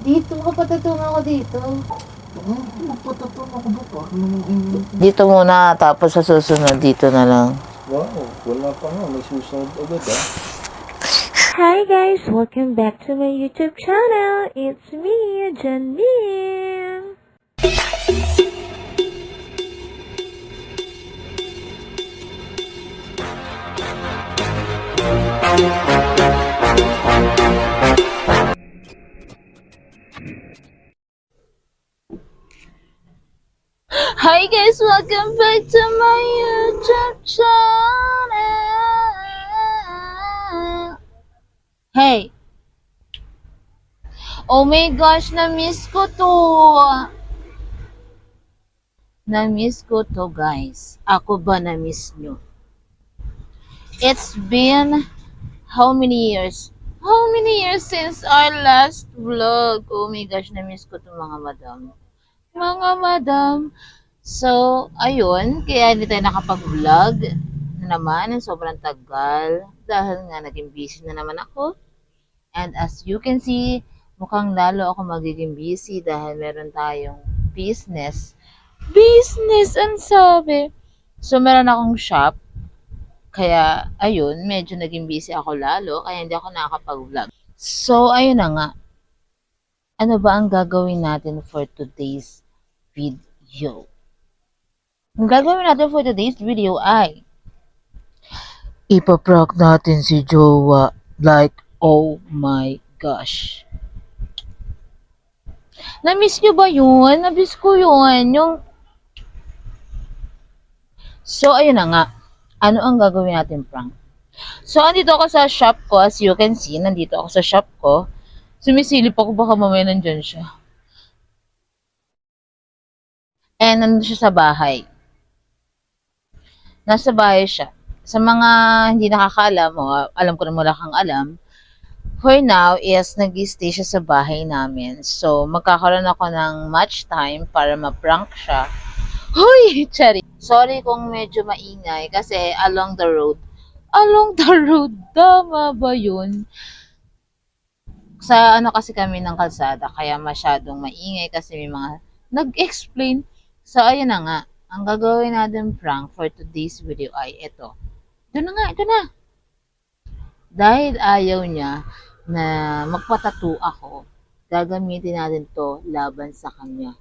Dito, kapatatungan ako dito. Magpataton ako ba? Parang naman Dito muna, tapos sa susunod dito na lang. wow, wala pa nga. May susunod agad ah. Hi guys, welcome back to my YouTube channel. It's me, Janine. Hi guys, welcome back to my YouTube channel. Hey. Oh my gosh, na-miss ko to. Na-miss ko to, guys. Ako ba na-miss nyo? It's been how many years? How many years since our last vlog? Oh my gosh, na-miss ko to, mga madam. Mga madam. So, ayun, kaya hindi tayo nakapag-vlog na naman ng sobrang tagal dahil nga naging busy na naman ako. And as you can see, mukhang lalo ako magiging busy dahil meron tayong business. Business ang sabi. So, meron akong shop. Kaya, ayun, medyo naging busy ako lalo kaya hindi ako nakakapag-vlog. So, ayun na nga. Ano ba ang gagawin natin for today's video? Ang gagawin natin for today's video ay ipaprank natin si Jowa. Like, oh my gosh. Na-miss nyo ba yun? Na-miss ko yun. So, ayun na nga. Ano ang gagawin natin prank? So, andito ako sa shop ko. As you can see, nandito ako sa shop ko. Sumisilip ako, baka mamaya nandyan siya. And nandun siya sa bahay. Nasa bahay siya. Sa mga hindi nakakaalam, o alam ko na wala kang alam, for now is nag-stay siya sa bahay namin. So, magkakaroon ako ng match time para ma-prank siya. Hoy! Cherry! Sorry kung medyo maingay kasi along the road, tama ba yun? Sa ano kasi kami ng kalsada, kaya masyadong maingay kasi may mga nag-explain. So, ayun na nga. Ang gagawin natin prank for today's video ay ito. Ito na. Dahil ayaw niya na magpatattoo ako, gagamitin natin to laban sa kanya.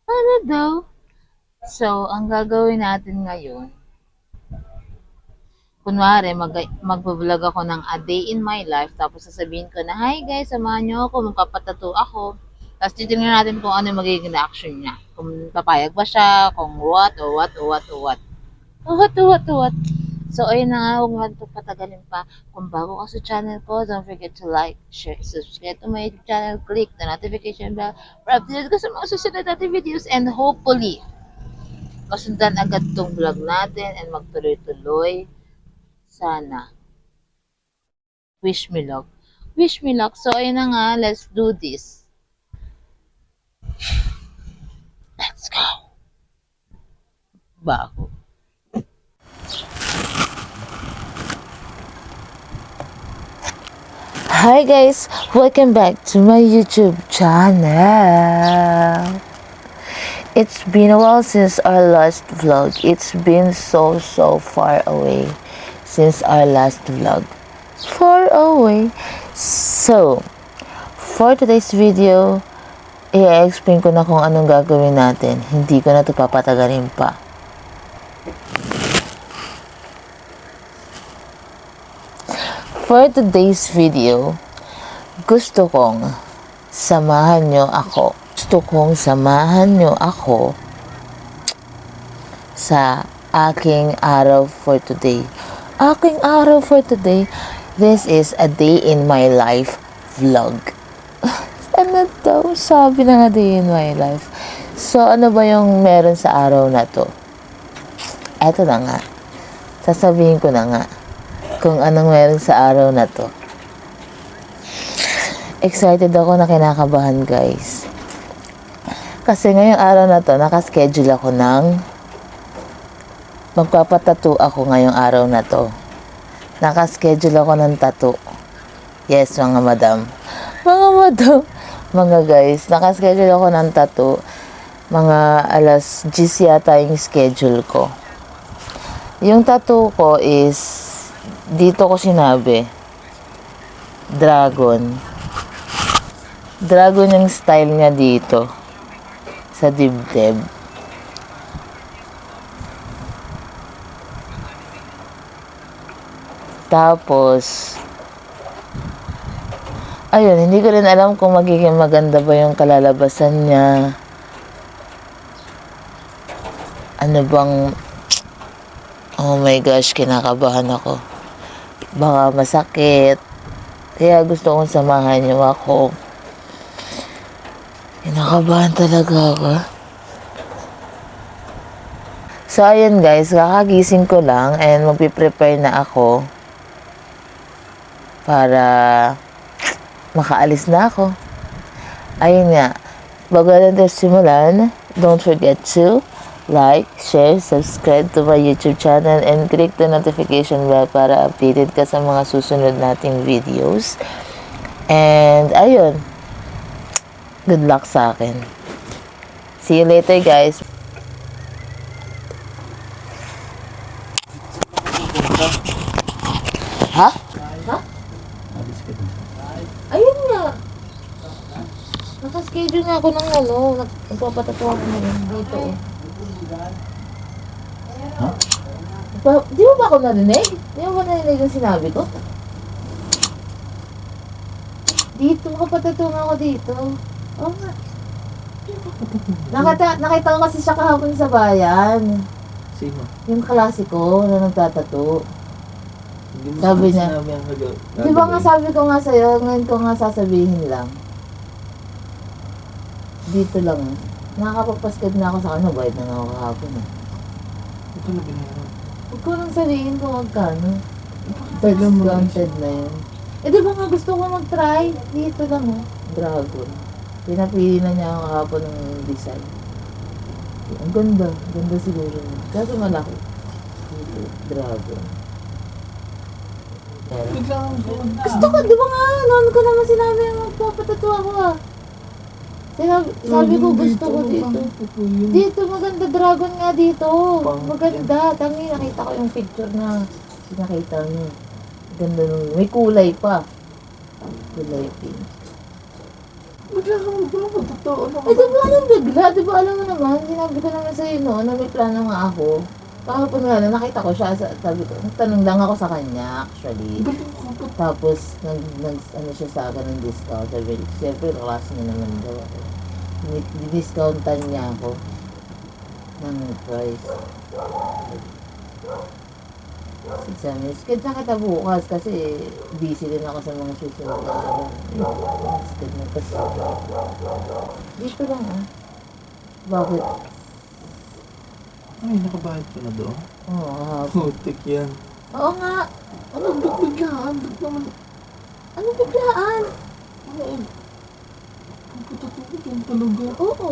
Ano daw? So, ang gagawin natin ngayon, kunwari, mag-vlog ako ng a day in my life, tapos sasabihin ko na, hi guys, samahan niyo ako, magpapatattoo ako. Tapos titingnan natin kung ano yung magiging reaction niya. Kung papayag ba siya, kung what. So, ayun na nga, huwag mo natin patagalin pa. Kung bago ka sa channel ko, don't forget to like, share, subscribe to my YouTube channel, click the notification bell para updated ka sa mga susunod natin videos, and hopefully, kasundan agad tong vlog natin and magtuloy-tuloy. Sana. Wish me luck. So, ayun na nga, let's do this. Let's go. Bago. Hi guys, welcome back to my YouTube channel. It's been a while since our last vlog. It's been so far away since our last vlog. Far away. So, for today's video, i-explain ko na kung anong gagawin natin. Hindi ko na ito papatagalin pa. For today's video, gusto kong samahan nyo ako sa aking araw for today. This is a day in my life vlog. Ano daw? Sabi na nga day in my life. So, ano ba yung meron sa araw na to? Eto na nga. Sasabihin ko na nga kung anong meron sa araw na to. Excited ako na kinakabahan, guys. Kasi ngayong araw na to, nakaschedule ako ng magpapatattoo ako ngayong araw na to. Nakaschedule ako ng tattoo. Yes, mga madam. Mga guys, nakaschedule ako ng tattoo. Mga alas 10 yata yung schedule ko. Yung tattoo ko is, dito ko sinabi, dragon. Dragon yung style niya dito. Sa dibdib. Tapos, ayun, hindi ko rin alam kung magiging maganda ba yung kalalabasan niya. Ano bang, oh my gosh, kinakabahan ako. Baka masakit. Kaya gusto kong samahan niyo ako. Kinakabahan talaga ako. So, ayun guys, kakagising ko lang and magpiprepare na ako para makaalis na ako. Ayun nga, bago natin simulan, don't forget to like, share, subscribe to my YouTube channel and click the notification bell para updated ka sa mga susunod nating videos. And ayun, good luck sa akin. See you later guys. Ha? Ha? Ayun nga. Nakaschedule na ako ng nagpapatato ako ngayon dito. Ha? Di mo ba ako narinig? Di mo ba narinig yung sinabi ko? Dito, makapatato nga ako dito. Oo nga. Nakita ko kasi siya kahapon sa bayan. Sino? Yung klasiko na nagtatato. Hindi mo Sabi niya. sinabi ang Di ba nga sabi ko nga sa'yo, ngayon ko nga sasabihin lang. Dito lang. Nakakapagpaskad na ako sa kanya, bayad na nga ako kahapon. Ito na binayaran. Huwag ko nang sabihin kung magkano. Tagal mo lang Discounted na yun. Eh di ba nga gusto ko mag-try? Dito lang Dragon. Pinapili na niya ako kahapon ng design. Ang ganda. Ganda siguro. Kaso malaki. Dito, Dragon. Pero, Biglang gusto ko, di ba nga, noon ko naman sinabi yung magpapatato ako Sabi ko gusto ko dito. Dito, maganda dragon nga dito. Maganda. Tangi, nakita ko yung picture na nakita niyo. Ganda nung, may kulay pa. Kulay pink. biglang mo totoo. Eh, di ba alam bigla? Di ba alam mo naman, sinabi ko naman sa'yo na may plano nga ako. Kahapon nga lang, nakita ko siya, sabi ko, nagtanong lang ako sa kanya, actually. Tapos, ano siya sa akin ng discount. Sabi, siyempre, klase niya naman daw ako. Di-discountan niya ako ng price. Sabi, skid na kita bukas kasi busy din ako sa mga susunod na araw. Skid na kasi. Dito lang Bakit? Ay, nakabayad ka na doon? Oo, hapon. Putik yan. Oo nga. Ano, biglaan? Ba't naman? Ano biglaan? Ano? Pagkatotoo ko talaga. Oo.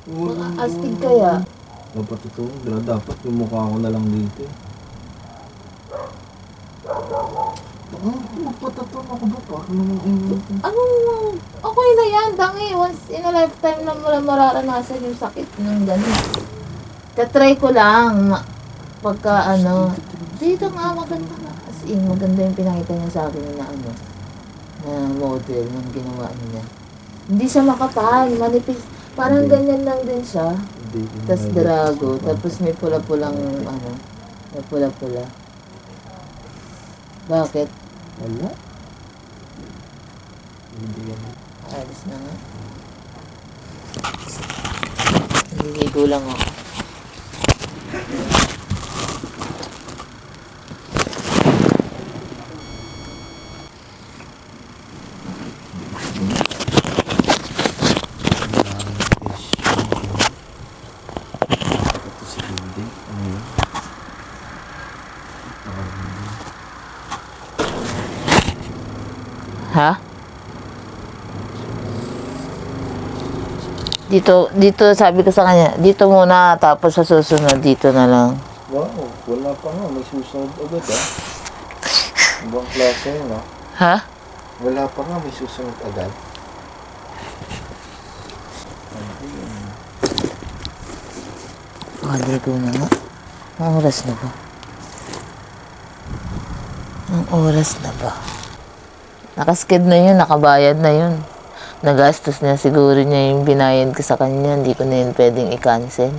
Mga astig kaya. Dapat totoo. Dapat yung mukha ko na lang dito. Magpatato ako ba? Parang Okay na yan, tangi. Once in a lifetime lang mo lang mararanasan yung sakit ng gano'n. Tatry ko lang. Pagka dito nga maganda nga. As in, maganda yung pinakita niya sa akin na na model ng ginawa niya. Hindi siya makapal, manipis. Parang ganyan lang din siya. Tapos drago. Tapos may pula-pulang may pula-pula. Bakit? Wala. Hindi yan. Alis na nga. Naliligo lang ako. Ha? Dito sabi ko sa kanya, dito muna tapos sa susunod dito na lang. Wow, wala pa nga. May susunod agad Ibang klase yun Ha? Wala pa nga, may susunod agad. Pakaligo na nga. Ang oras na ba? Ang oras na ba? Nakasked na yun, nakabayad na yun. Nagastos niya siguro niya yung binayad ko sa kanya. Hindi ko na yun pwedeng i-cancel.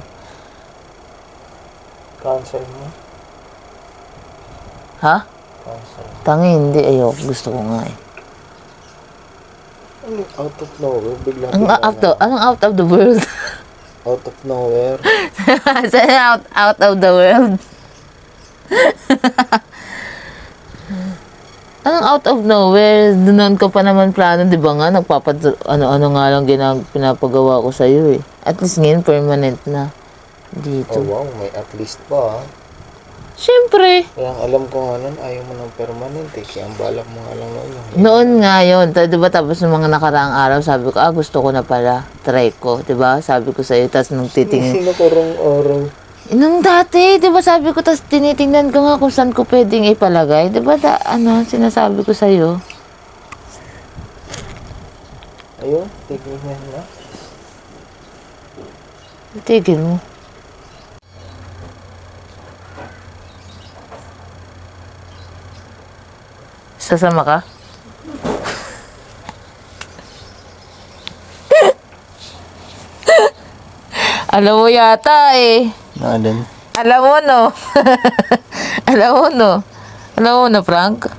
Cancel mo? Ha? Cancel. Tangi, hindi. Ayoko. Gusto ko nga eh. Out of nowhere, bigla. Anong out of the world? Out of nowhere. Saan out of the world? Anong out of nowhere? Doon ko pa naman plano, di ba nga? Ano nga lang pinapagawa ko sa'yo eh. At least ngayon, permanent na. Dito. Oh wow, may at least pa. Siyempre. Kaya alam ko nga nun, ayaw mo ng permanent eh. Kaya ang balak mo nga lang noon. Noon nga yun. Di ba tapos ng mga nakaraang araw, sabi ko, gusto ko na pala. Try ko. Di ba? Sabi ko sa'yo. Tapos nung titingin. Nakarang araw. Nung dati, di ba sabi ko, tapos tinitingnan ko nga kung saan ko pwedeng ipalagay. Di ba sinasabi ko sa'yo? Ayun, tigil mo na. Tigil mo. Sasama ka? Alam mo yata eh. Naalin? Alam mo no. Alam mo no, Frank?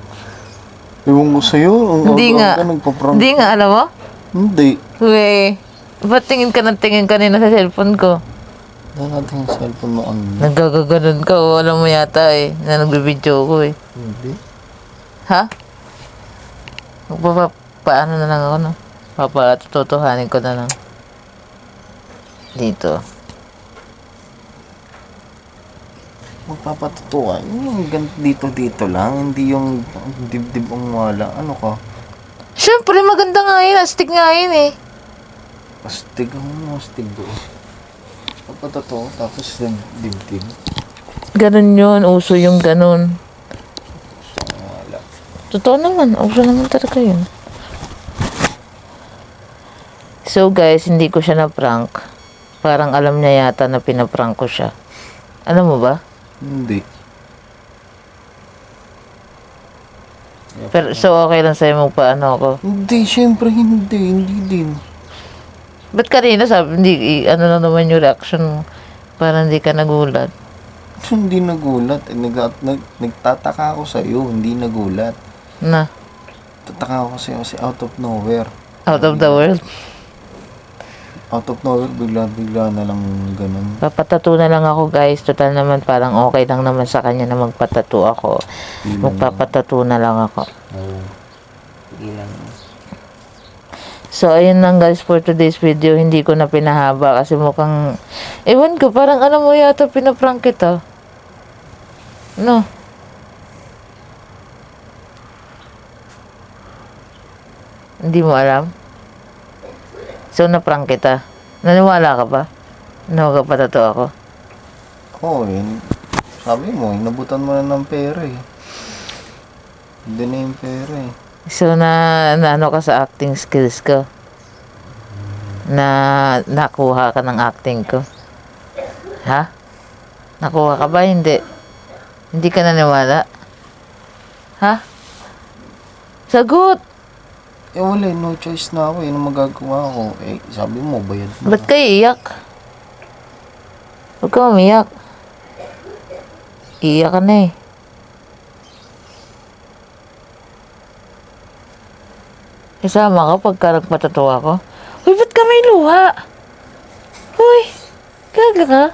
Ewan ko sa'yo. Hindi nga. Hindi nga, alam mo? Hindi. Uwe. Ba't tingin ka kanina sa cellphone ko? Dahil natin yung cellphone mo on. Nagkakaganon ka, alam mo yata eh. Na nagbibideo ko eh. Hindi. Ha? Paano na lang ako, no? Papatutuhanin ko na lang. Dito. Magpapatutuan. Yung dito lang. Hindi yung dibdib ang wala. Ano ka? Siyempre, maganda nga yun. Astig nga yun eh. Astig ang astig doon. Magpapatutuan. Tapos dibdib. Ganun yun. Uso yung ganun. Wala. Totoo naman. Uso naman talaga yun. So guys, hindi ko siya na-prank. Parang alam niya yata na pinaprank ko siya. Alam mo ba? Hindi. Pero, so okay lang sa'yo magpaano ako? Hindi, syempre hindi. Hindi din. Ba't kanina sabi, ano na naman yung reaction mo? Parang hindi ka nagulat. Hindi nagulat. Nagtataka ako sa'yo. Hindi nagulat. Na? Tataka ako sa'yo kasi out of nowhere. Out of the world? Out of nowhere, bigla na lang ganun. Papatato na lang ako guys. Total naman parang okay lang naman sa kanya na magpatato ako. Magpapatato na lang ako. Oo. Ilan. So ayun lang guys for today's video. Hindi ko na pinahaba kasi mukhang ewan ko parang alam mo yata pinaprank kita. No? Hindi mo alam? So naprank kita. Naniwala ka ba? Na magpapatato ako? Oo, sabi mo, inabutan mo na ng pera eh. Hindi na yung pera eh. So ano ka sa acting skills ko? Na nakuha ka ng acting ko? Ha? Nakuha ka ba? Hindi. Hindi ka naniwala? Ha? Sagot! Wala, no choice na ako eh. Ano magagawa ko? Sabi mo, bayad mo. Ba't kayo iyak? Huwag ka umiyak. Iyak ka na eh. Isama ka pagka nagpatatawa ko. Uy, ba't ka may luha? Uy, gaga ka?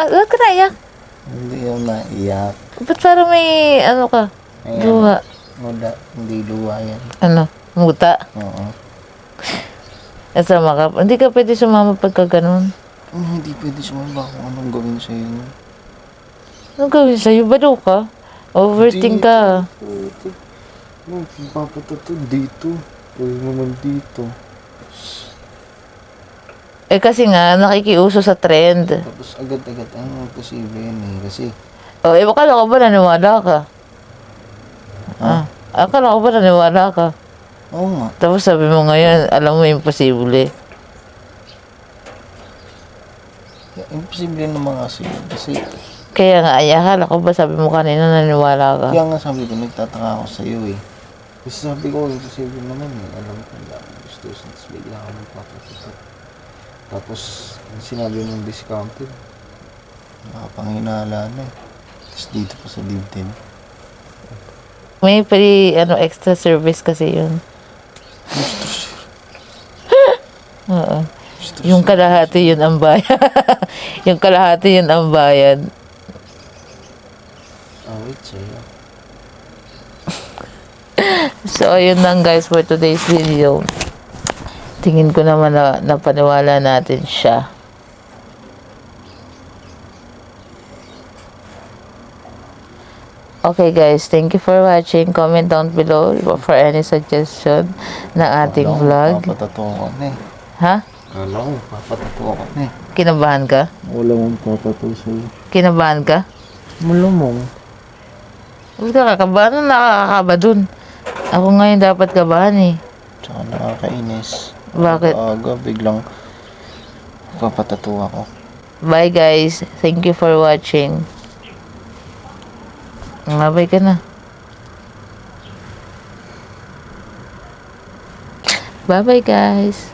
Ba't ka naiyak? Hindi yung naiyak. Ba't parang may ano ka? Ayan. Luha. Wala, hindi luha yan. Ano? Muta? Oo. Isama ka? Hindi ka pwede sumama pagka ganun. Hindi pwede sumamba kung anong gawin sa'yo. Anong gawin sa'yo? Balo ka? Overthink ka. Papatato dito. Pwede naman dito. Eh kasi nga, nakikiuso sa trend. Tapos agad-agad, ano posible yan eh. Kasi, O, akala ko ba naniwala ka? Akala ko ba naniwala ka? oo nga. Tapos sabi mo ngayon, alam mo imposible. Imposible naman kasi. Kasi, Kaya nga, ay, akala ko ba sabi mo kanina naniwala ka? kaya nga sabi ko, nagtataka ako sa iyo eh. Kasi sabi ko, imposible naman eh. Alam ko lang, gusto since bigla ako magpapatito. Tapos, sinabi mong discounted. Nakapanghinala na eh. Tapos dito pa sa dibdib. May free, extra service kasi yun. Oo. Yung kalahati yun ang bayad. Yung kalahati yun ang bayad. Awit sa'yo. So, ayun lang guys for today's video. Tingin ko naman na napaniwala natin siya. Okay guys, thank you for watching. Comment down below for any suggestion ng ating vlog. Papatato ko na eh. Ha? Kala ko, papatato ko na eh. Kinabahan ka? Wala mong papatato sa'yo. Kinabahan ka? Malamang. Huwag ka kakabahan. Ano nakakakaba dun? Ako ngayon dapat kabahan eh. Tsaka nakakainis. Bakit? Aga, biglang papatato ako. Bye guys. Thank you for watching. Ngabay ka na. Bye bye guys.